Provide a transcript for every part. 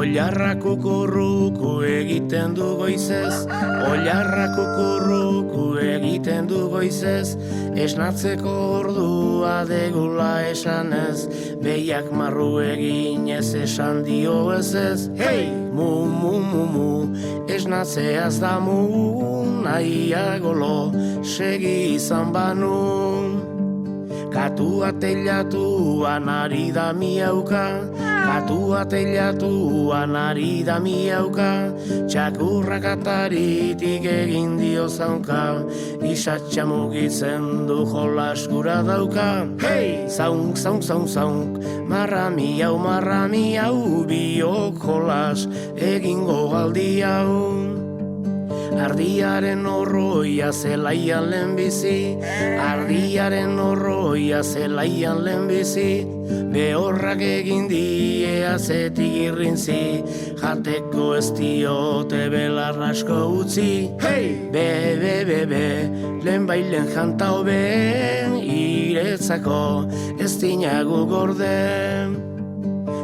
Oilarra kukurruku egiten du goizez, oilarra kukurruku egiten du goizez, esnatzeko ordua degula esanez, behiak marru eginez esan dio ez. Hei! Mu, mu, mu, mu, esnatzeaz da mu, nahiago lo, segi izan banu. Katua teilatuan ari da miauka, katua teilatuan ari da miauka, txakurrak ataritik egin dio zaunka, isatxa mugitzen du jolas gura dauka. Hei! Zaunk, zaunk, zaunk, zaunk, marra miau, biok jolas egingo galdi hau. Ardiaren horroia zelaian lehenbizi, ardiaren horroia zelaian lehenbizi, behorrak egin die azetik irrintzi, jateko ez diote belar asko utzi. Hei! Be, lehen bailen janta hobe, iretzako ez dinagu gorden.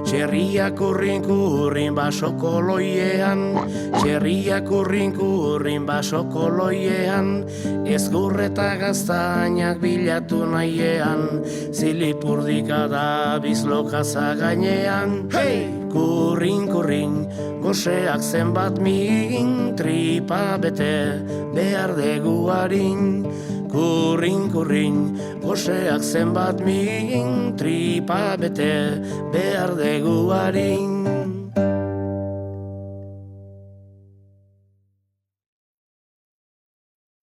Txerriak urrin basoko loiean, txerriak urrin basoko loiean, ezgurreta gaztainak bilatu nahiean, zilipurdika da bizlokaza gainean. Hei! Kurrin, goseak zenbat min, tripa bete behar degu harin. Kurrin, goseak zenbat min, tripa bete behar degu harin.